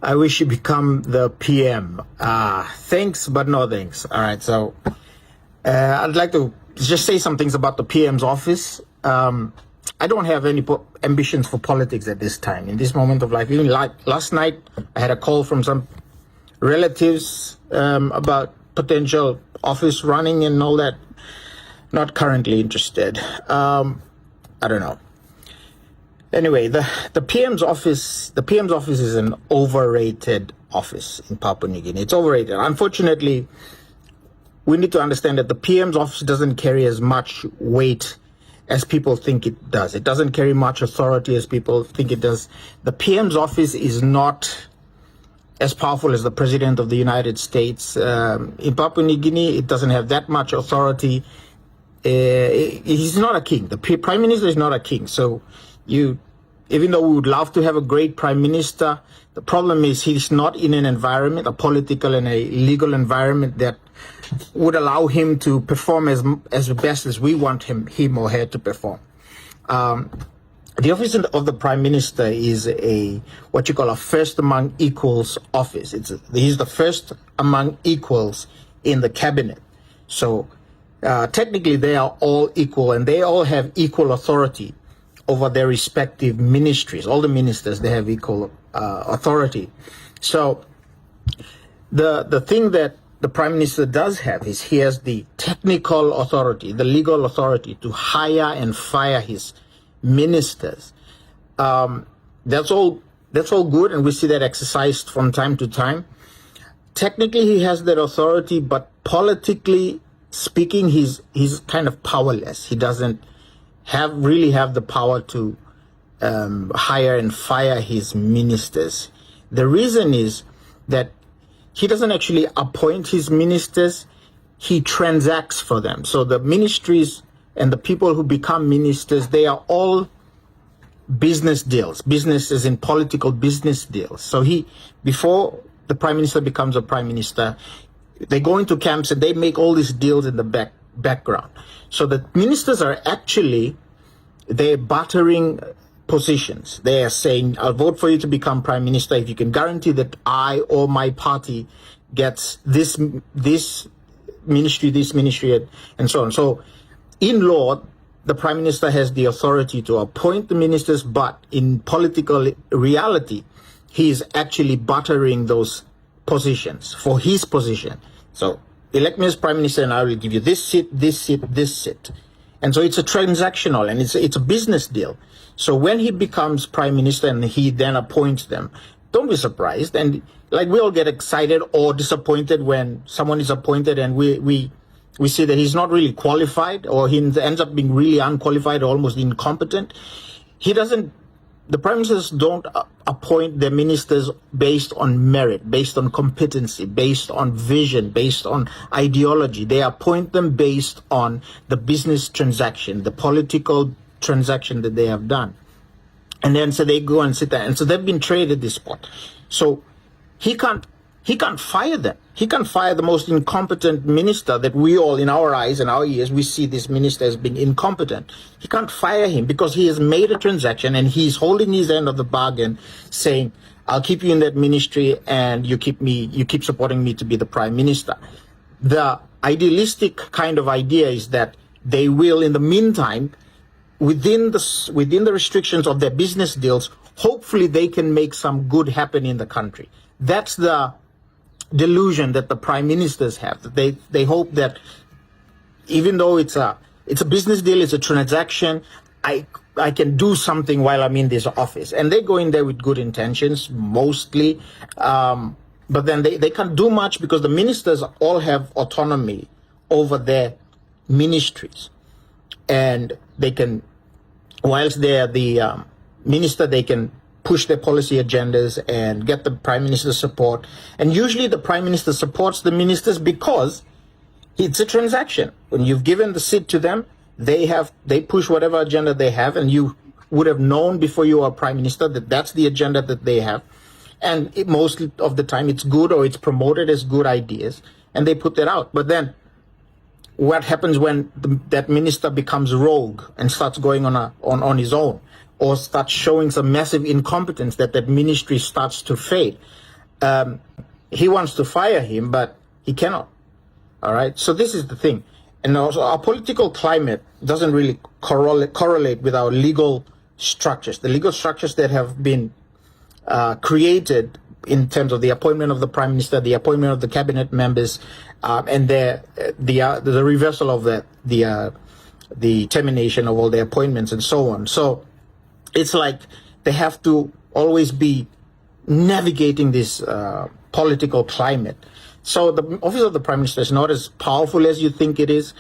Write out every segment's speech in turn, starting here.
I wish you become the PM. Thanks, but no thanks. All right, so I'd like to just say some things about the PM's office. I don't have any ambitions for politics at this time, in this moment of life. Even like last night, I had a call from some relatives about potential office running and all that. Not currently interested. I don't know. Anyway, the PM's office is an overrated office in Papua New Guinea. It's overrated. Unfortunately, we need to understand that the PM's office doesn't carry as much weight as people think it does. It doesn't carry much authority as people think it does. The PM's office is not as powerful as the President of the United States. In Papua New Guinea, it doesn't have that much authority. He's not a king. The Prime Minister is not a king. So even though we would love to have a great Prime Minister, the problem is he's not in an environment, a political and a legal environment that would allow him to perform as best as we want him or her to perform. The office of the Prime Minister is what you call a first among equals office. He's the first among equals in the cabinet. So technically they are all equal and they all have equal authority over their respective ministries. All the ministers, they have equal authority. So the thing that the Prime Minister does have is he has the technical authority, the legal authority to hire and fire his ministers. That's all good, and we see that exercised from time to time. Technically, he has that authority, but politically speaking, he's kind of powerless. He doesn't really have the power to hire and fire his ministers. The reason is that he doesn't actually appoint his ministers, he transacts for them. So the ministries and the people who become ministers, they are all business deals, businesses in political business deals. So before the Prime Minister becomes a Prime Minister, they go into camps and they make all these deals in the background. So the ministers are actually, they're bartering positions. They are saying, I'll vote for you to become Prime Minister if you can guarantee that I or my party gets this ministry, and so on. So in law, the Prime Minister has the authority to appoint the ministers, but in political reality, he is actually bartering those positions for his position. So elect me as Prime Minister and I will give you this seat, this seat, this seat. And so it's a transactional and it's a business deal. So when he becomes Prime Minister and he then appoints them, don't be surprised. And like we all get excited or disappointed when someone is appointed and we see that he's not really qualified, or he ends up being really unqualified or almost incompetent. The Prime Ministers don't appoint their ministers based on merit, based on competency, based on vision, based on ideology. They appoint them based on the business transaction, the political transaction that they have done. And then so they go and sit there. And so they've been traded at this spot. So he can't fire them. He can't fire the most incompetent minister that we all, in our eyes and our ears, we see this minister as being incompetent. He can't fire him because he has made a transaction and he's holding his end of the bargain, saying, I'll keep you in that ministry and you keep supporting me to be the Prime Minister. The idealistic kind of idea is that they will, in the meantime, within the restrictions of their business deals, hopefully they can make some good happen in the country. That's the delusion that the prime ministers have. That they hope that even though it's a business deal, it's a transaction, I can do something while I'm in this office. And they go in there with good intentions, mostly. But then they can't do much because the ministers all have autonomy over their ministries. And they can, whilst they're the minister, they can push their policy agendas and get the Prime Minister's support. And usually the Prime Minister supports the ministers because it's a transaction. When you've given the seat to them, they push whatever agenda they have, and you would have known before you are Prime Minister that that's the agenda that they have. And most of the time it's good, or it's promoted as good ideas, and they put that out. But then what happens when that minister becomes rogue and starts going on his own, or starts showing some massive incompetence, that ministry starts to fade? He wants to fire him, but he cannot. All right. So this is the thing. And also our political climate doesn't really correlate with our legal structures, the legal structures that have been created in terms of the appointment of the Prime Minister, the appointment of the cabinet members, and the reversal of the termination of all the appointments and so on. So it's like they have to always be navigating this political climate. So the office of the Prime Minister is not as powerful as you think it is.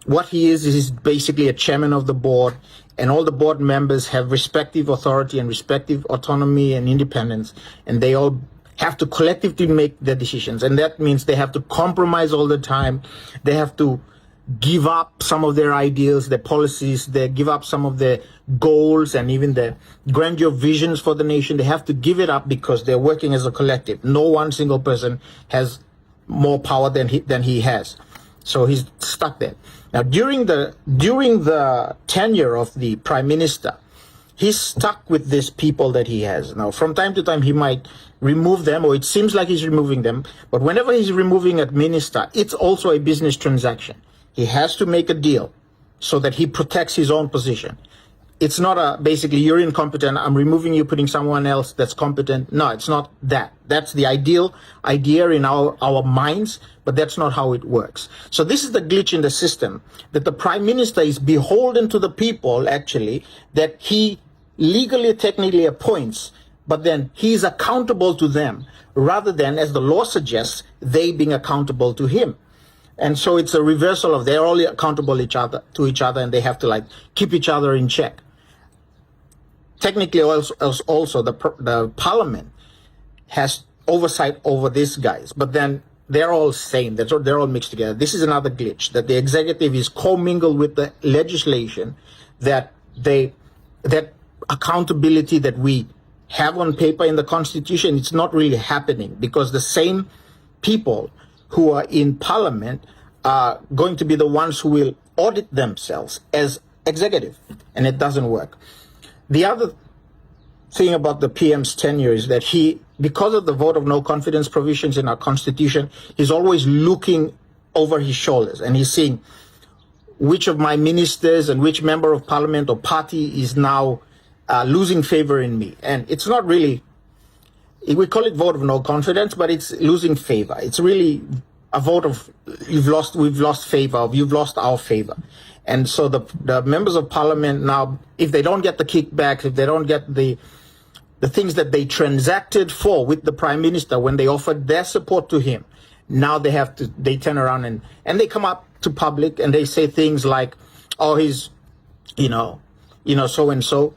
What he is basically a chairman of the board, and all the board members have respective authority and respective autonomy and independence, and they all have to collectively make their decisions. And that means they have to compromise all the time. They have to give up some of their ideals, their policies, they give up some of their goals and even their grandeur visions for the nation. They have to give it up because they're working as a collective. No one single person has more power than he has. So he's stuck there. Now, during the tenure of the Prime Minister, he's stuck with these people that he has. Now, from time to time, he might remove them, or it seems like he's removing them. But whenever he's removing a minister, it's also a business transaction. He has to make a deal so that he protects his own position. It's not basically you're incompetent, I'm removing you, putting someone else that's competent. No, it's not that. That's the ideal idea in our minds, but that's not how it works. So this is the glitch in the system, that the Prime Minister is beholden to the people, actually, that he legally, technically appoints, but then he's accountable to them, rather than, as the law suggests, they being accountable to him. And so it's a reversal of they're all accountable to each other, and they have to keep each other in check. Technically, also the parliament has oversight over these guys, but then they're all same. They're all mixed together. This is another glitch, that the executive is commingled with the legislation, that accountability that we have on paper in the Constitution, it's not really happening, because the same people who are in parliament are going to be the ones who will audit themselves as executive, and it doesn't work. The other thing about the PM's tenure is that he, because of the vote of no confidence provisions in our Constitution, he's always looking over his shoulders, and he's seeing which of my ministers and which member of parliament or party is now losing favor in me. And it's not really, we call it vote of no confidence, but it's losing favor. It's really a vote of we've lost favor, you've lost our favor. And so the members of parliament now, if they don't get the kickbacks, if they don't get the things that they transacted for with the Prime Minister when they offered their support to him, now they turn around and they come up to public and they say things like, oh, he's, so and so.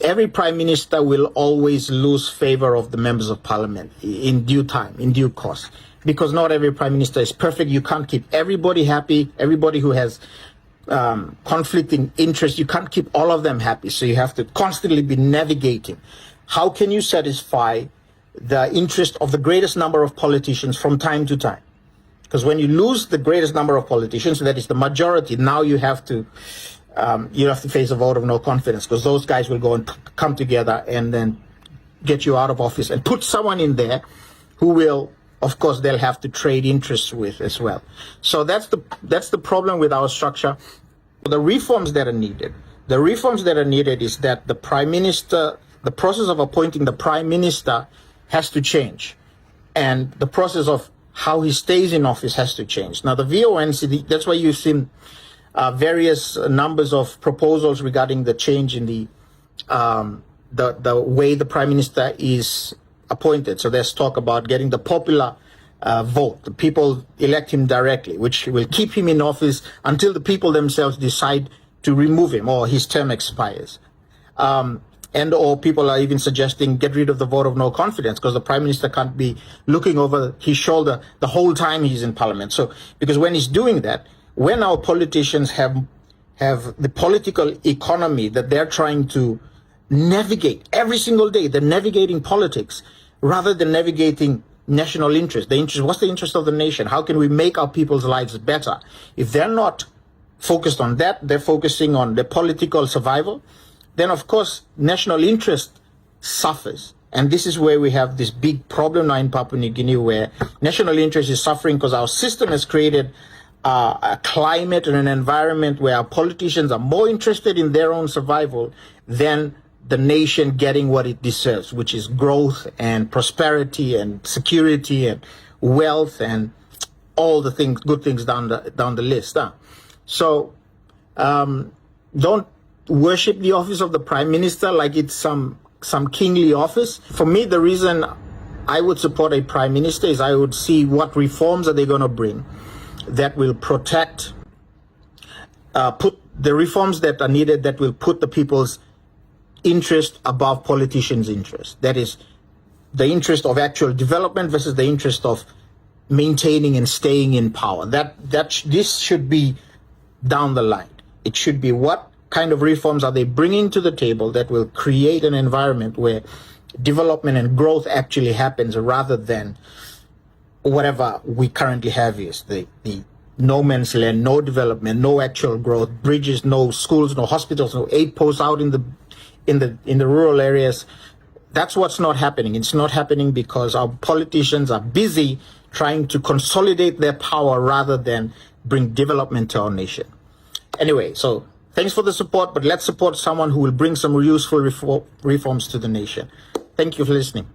Every Prime Minister will always lose favor of the members of parliament in due time, in due course, because not every Prime Minister is perfect. You can't keep everybody happy, everybody who has conflicting interests, you can't keep all of them happy. So you have to constantly be navigating. How can you satisfy the interest of the greatest number of politicians from time to time? Because when you lose the greatest number of politicians, that is the majority, now you have to face a vote of no confidence, because those guys will go and come together and then get you out of office and put someone in there who will, of course, they'll have to trade interests with as well. So that's the problem with our structure. The reforms that are needed is that the Prime Minister, the process of appointing the Prime Minister has to change, and the process of how he stays in office has to change. Now the VONC, that's why you've seen various numbers of proposals regarding the change in the way the Prime Minister is appointed. So there's talk about getting the popular vote. The people elect him directly, which will keep him in office until the people themselves decide to remove him or his term expires. Or people are even suggesting get rid of the vote of no confidence, because the Prime Minister can't be looking over his shoulder the whole time he's in Parliament. So because when he's doing that, when our politicians have the political economy that they're trying to navigate every single day, they're navigating politics rather than navigating national interest. What's the interest of the nation? How can we make our people's lives better? If they're not focused on that, they're focusing on the political survival, then of course national interest suffers. And this is where we have this big problem now in Papua New Guinea, where national interest is suffering because our system has created a climate and an environment where our politicians are more interested in their own survival than the nation getting what it deserves, which is growth and prosperity and security and wealth and all the things, good things down the list. So don't worship the office of the Prime Minister like it's some kingly office. For me, the reason I would support a Prime Minister is I would see what reforms are they going to bring that will protect, put the reforms that are needed that will put the people's interest above politicians' interest. That is the interest of actual development versus the interest of maintaining and staying in power. This should be down the line. It should be what kind of reforms are they bringing to the table that will create an environment where development and growth actually happens, rather than whatever we currently have is the no man's land, no development, no actual growth, bridges, no schools, no hospitals, no aid posts out in the rural areas. That's what's not happening. It's not happening because our politicians are busy trying to consolidate their power rather than bring development to our nation. Anyway, so thanks for the support, but let's support someone who will bring some useful reforms to the nation. Thank you for listening.